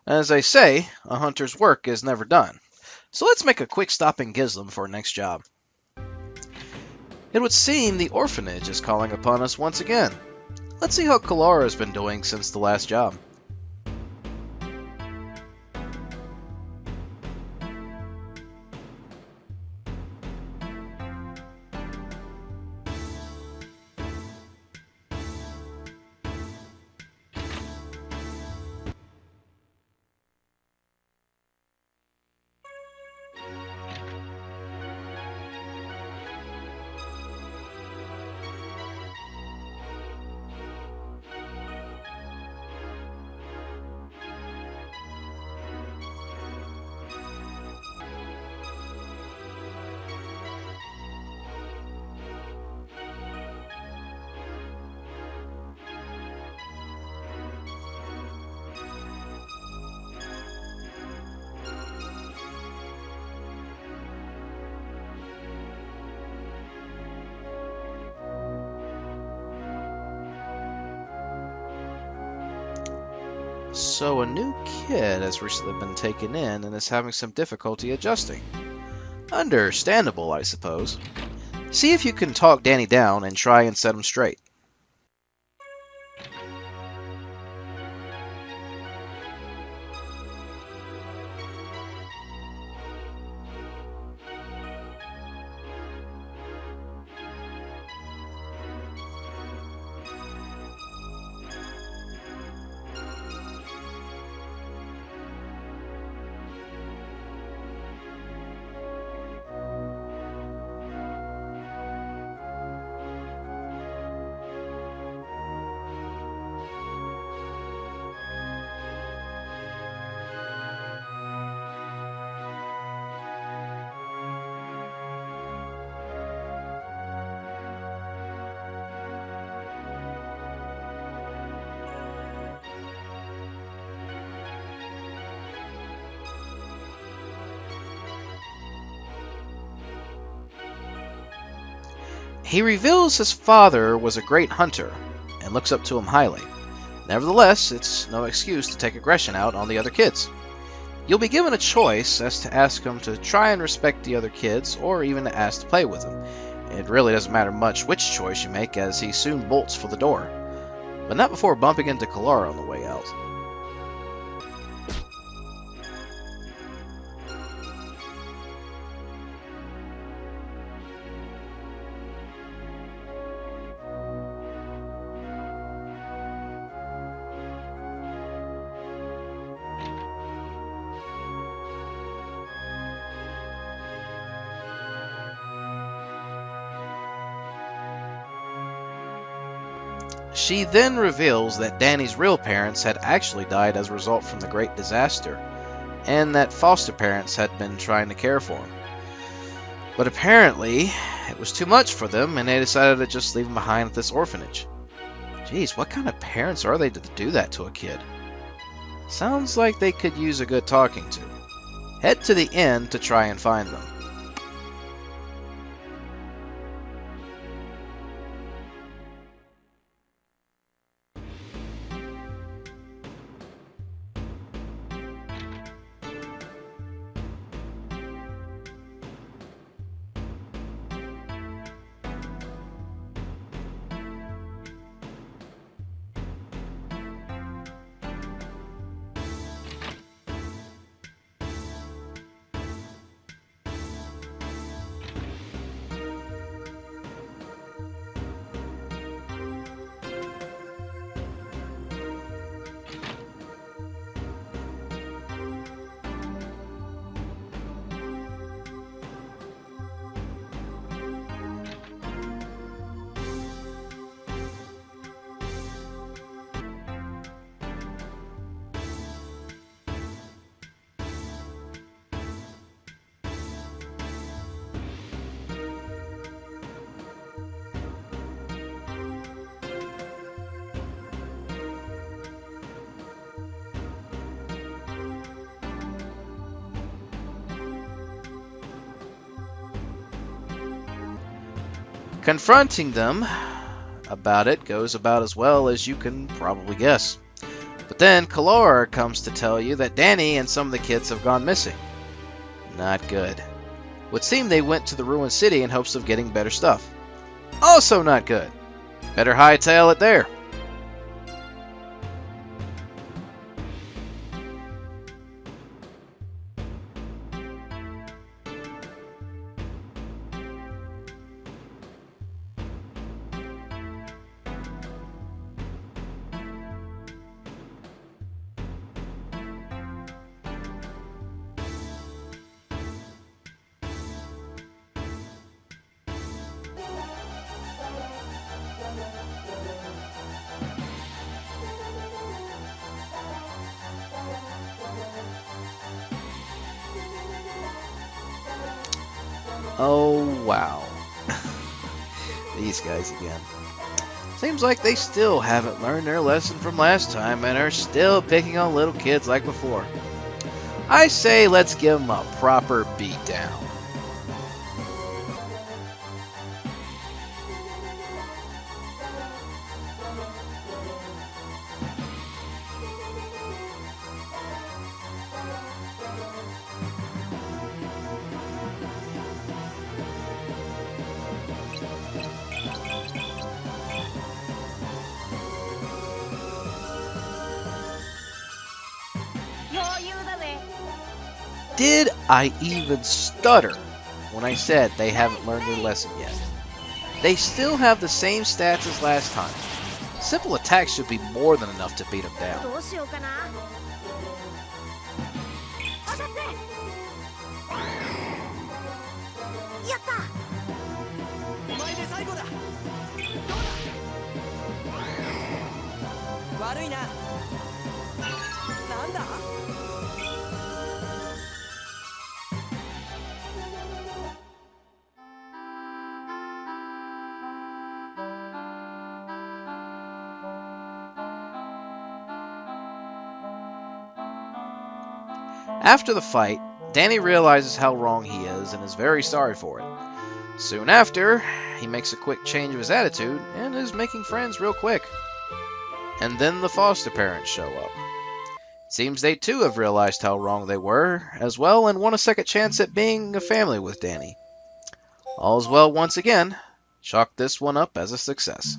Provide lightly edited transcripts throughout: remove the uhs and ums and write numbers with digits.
As they say, a hunter's work is never done. So let's make a quick stop in Gislem for our next job. It would seem the orphanage is calling upon us once again. Let's see how Kalara has been doing since the last job. So a new kid has recently been taken in and is having some difficulty adjusting. Understandable, I suppose. See if you can talk Danny down and try and set him straight. He reveals his father was a great hunter and looks up to him highly. Nevertheless, it's no excuse to take aggression out on the other kids. You'll be given a choice as to ask him to try and respect the other kids or even to ask to play with him. It really doesn't matter much which choice you make as he soon bolts for the door. But not before bumping into Kalara on the way out. She then reveals that Danny's real parents had actually died as a result from the Great Disaster, and that foster parents had been trying to care for him. But apparently, it was too much for them, and they decided to just leave him behind at this orphanage. Jeez, what kind of parents are they to do that to a kid? Sounds like they could use a good talking to. Head to the inn to try and find them. Confronting them about it goes about as well as you can probably guess. The But then Kalora comes to tell you that Danny and some of the kids have gone missing. Not good. Would seem they went to the ruined city in hopes of getting better stuff. Also not good. Better hightail it there. Oh, wow. These guys again. Seems like they still haven't learned their lesson from last time and are still picking on little kids like before. I say let's give them a proper beatdown. Did I even stutter when I said they haven't learned their lesson yet? They still have the same stats as last time. Simple attacks should be more than enough to beat them down. After the fight, Danny realizes how wrong he is and is very sorry for it. Soon after, he makes a quick change of his attitude and is making friends real quick. And then the foster parents show up. It seems they too have realized how wrong they were as well and want a second chance at being a family with Danny. All's well once again. Chalk this one up as a success.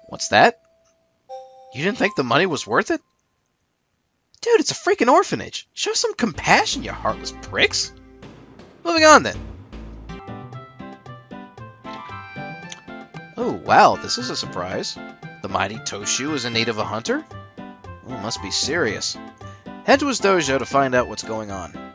What's that? You didn't think the money was worth it? Dude, it's a freaking orphanage. Show some compassion, you heartless pricks. Moving on, then. Oh, wow, this is a surprise. The mighty Toshi is in need of a hunter? Oh, must be serious. Head to his dojo to find out what's going on.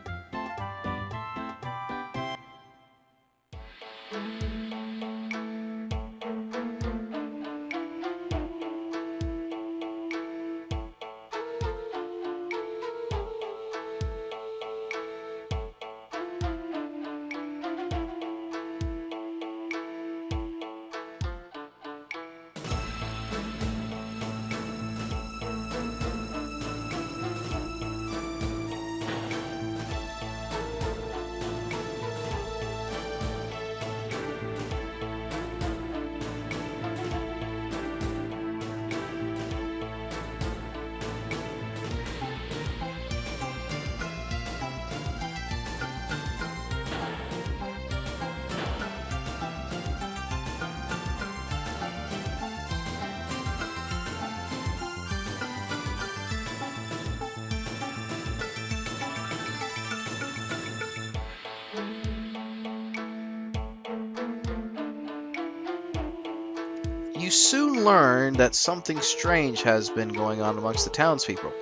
you soon learn that something strange has been going on amongst the townspeople.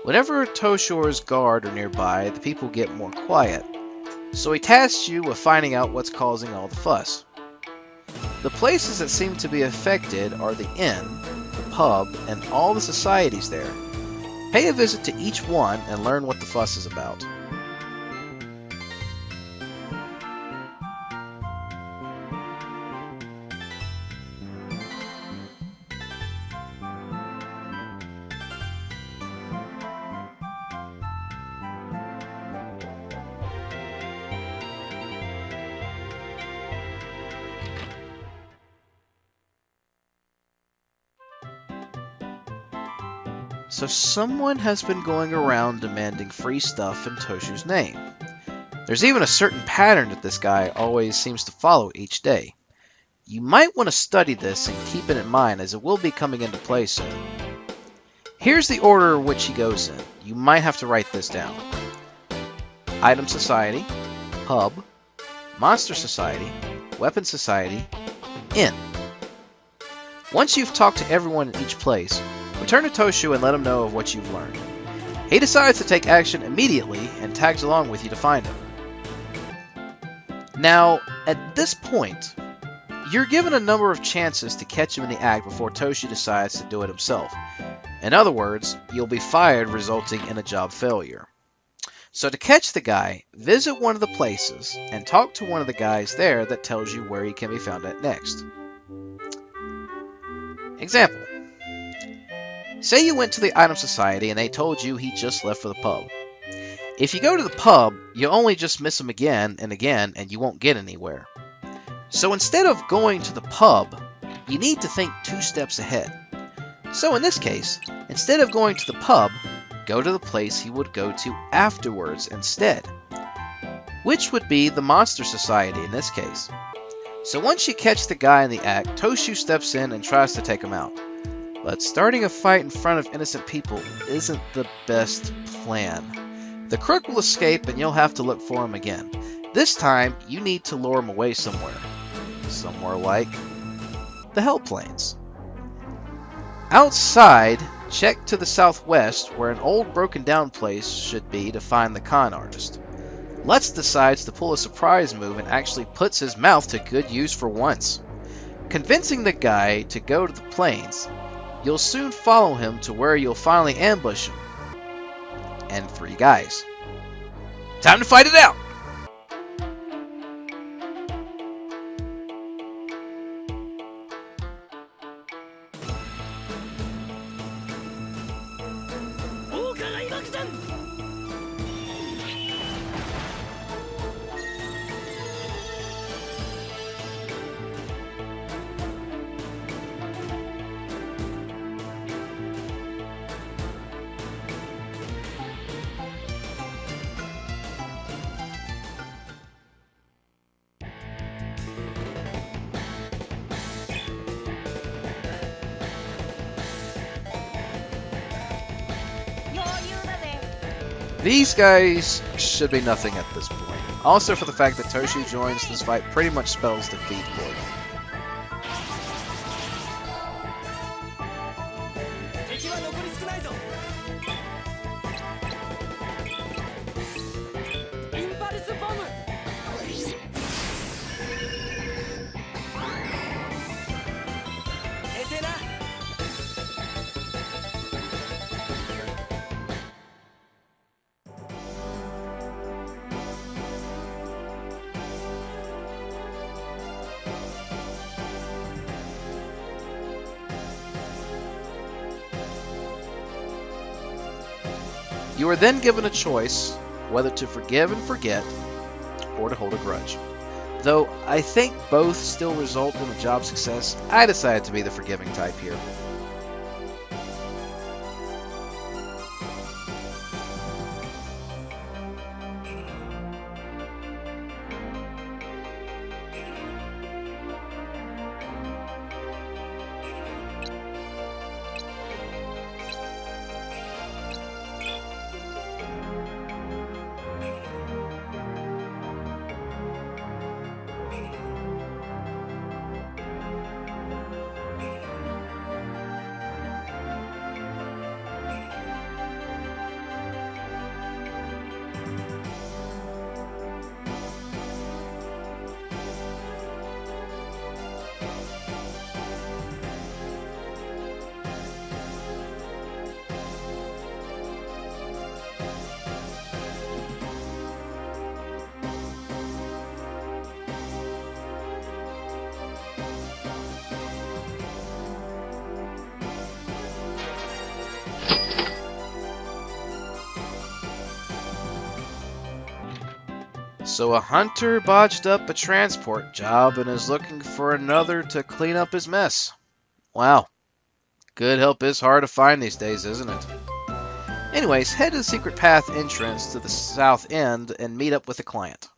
Whenever Toshor's guard are nearby, the people get more quiet. So he tasks you with finding out what's causing all the fuss. The places that seem to be affected are the inn, the pub, and all the societies there. Pay a visit to each one and learn what the fuss is about. So someone has been going around demanding free stuff in Toshu's name. There's even a certain pattern that this guy always seems to follow each day. You might want to study this and keep it in mind, as it will be coming into play soon. Here's the order in which he goes in. You might have to write this down. Item Society, Pub, Monster Society, Weapon Society, Inn. Once you've talked to everyone in each place, return to Toshu and let him know of what you've learned. He decides to take action immediately and tags along with you to find him. Now, at this point, you're given a number of chances to catch him in the act before Toshi decides to do it himself. In other words, you'll be fired, resulting in a job failure. So to catch the guy, visit one of the places and talk to one of the guys there that tells you where he can be found at next. Example. Say you went to the Item Society and they told you he just left for the pub. If you go to the pub, you'll only just miss him again and you won't get anywhere. So instead of going to the pub, you need to think 2 steps ahead. So in this case, instead of going to the pub, go to the place he would go to afterwards instead, which would be the Monster Society in this case. So once you catch the guy in the act, Toshi steps in and tries to take him out. But starting a fight in front of innocent people isn't the best plan. The crook will escape and you'll have to look for him again. This time, you need to lure him away somewhere. Somewhere like the Hell Plains. Outside, check to the southwest where an old broken down place should be to find the con artist. Lutz decides to pull a surprise move and actually puts his mouth to good use for once. Convincing the guy to go to the plains, you'll soon follow him to where you'll finally ambush him. And 3 guys. Time to fight it out! These guys should be nothing at this point. Also for the fact that Toshi joins this fight pretty much spells defeat for them. You are then given a choice whether to forgive and forget or to hold a grudge. Though I think both still result in a job success, I decided to be the forgiving type here. So a hunter botched up a transport job and is looking for another to clean up his mess. Wow. Good help is hard to find these days, isn't it? Anyways, head to the secret path entrance to the south end and meet up with a client.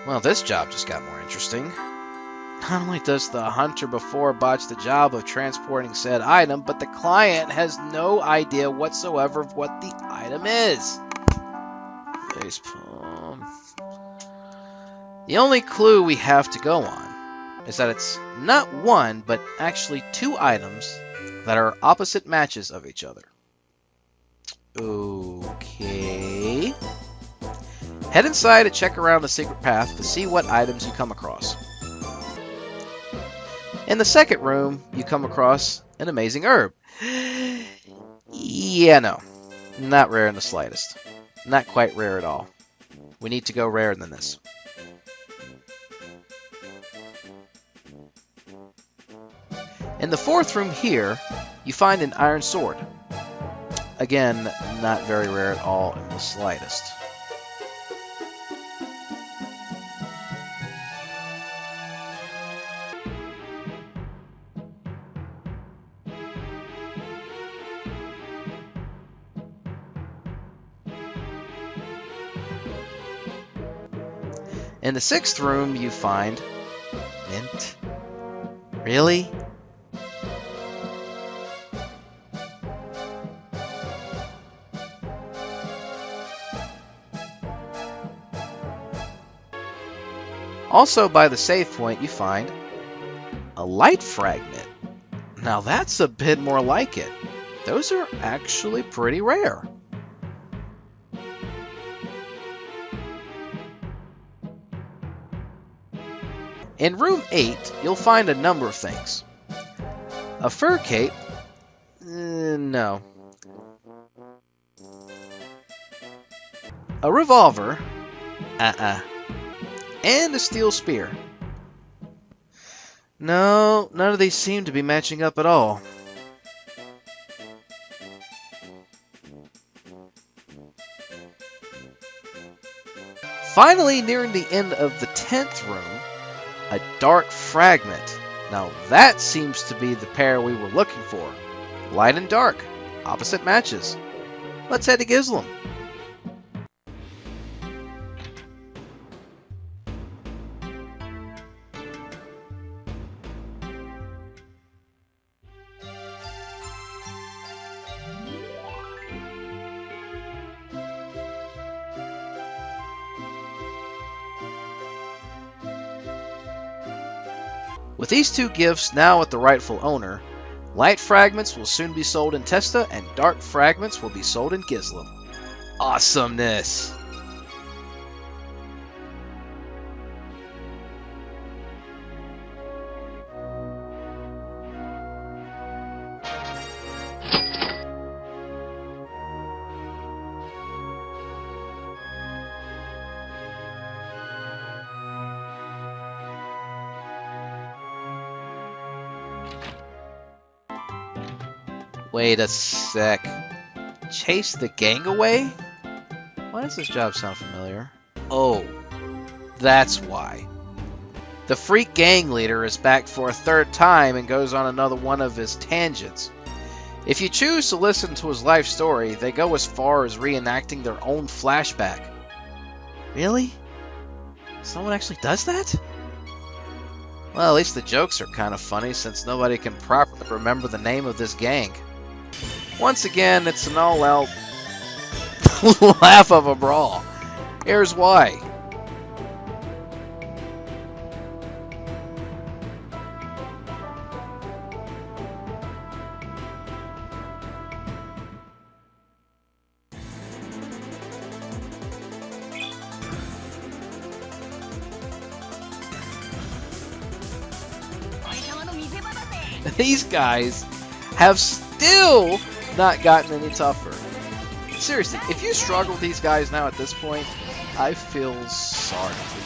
Well, this job just got more interesting. Not only does the hunter before botch the job of transporting said item, but the client has no idea whatsoever of what the item is. Facepalm. The only clue we have to go on is that it's not one, but actually two items that are opposite matches of each other. Okay. Head inside and check around the secret path to see what items you come across. In the second room, you come across an amazing herb. Yeah, no. Not rare in the slightest. Not quite rare at all. We need to go rarer than this. In the fourth room here, you find an iron sword. Again, not very rare at all in the slightest. In the sixth room, you find mint. Really? Also, by the save point, you find a light fragment. Now that's a bit more like it. Those are actually pretty rare. In room 8, you'll find a number of things. A fur cape? No. A revolver? And a steel spear. No, none of these seem to be matching up at all. Finally, nearing the end of the 10th room, a dark fragment. Now that seems to be the pair we were looking for. Light and dark. Opposite matches. Let's head to Gislem. With these two gifts now with the rightful owner, light fragments will soon be sold in Testa and dark fragments will be sold in Gislem. Awesomeness! Wait a sec. chase the gang away? Why does this job sound familiar? Oh, that's why. The freak gang leader is back for a third time and goes on another one of his tangents. If you choose to listen to his life story, they go as far as reenacting their own flashback. Really? Someone actually does that? Well, at least the jokes are kind of funny since nobody can properly remember the name of this gang. Once again, it's an all-out laugh of a brawl. Here's why. These guys have still not gotten any tougher. Seriously, if you struggle with these guys now at this point, I feel sorry for you.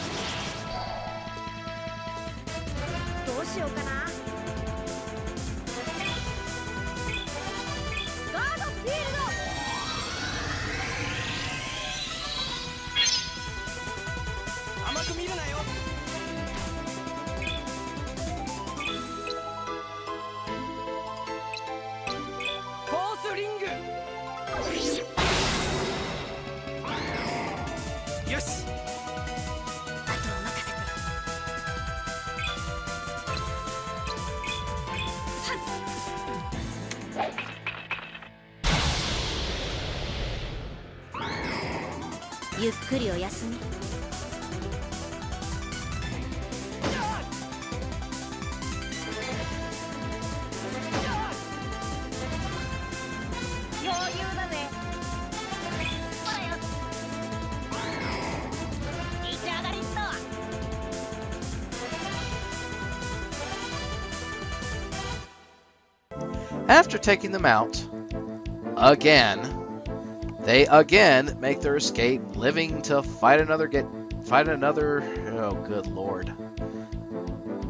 After taking them out, they again make their escape, living to fight another. Oh, good lord!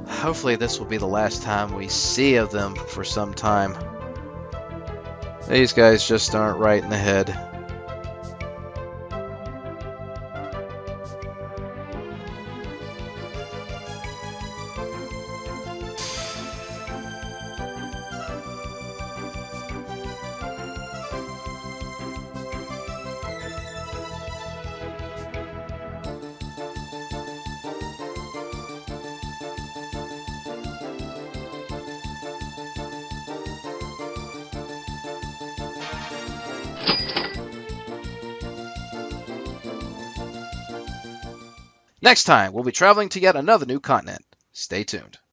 Hopefully, this will be the last time we see of them for some time. These guys just aren't right in the head. Next time, we'll be traveling to yet another new continent. Stay tuned.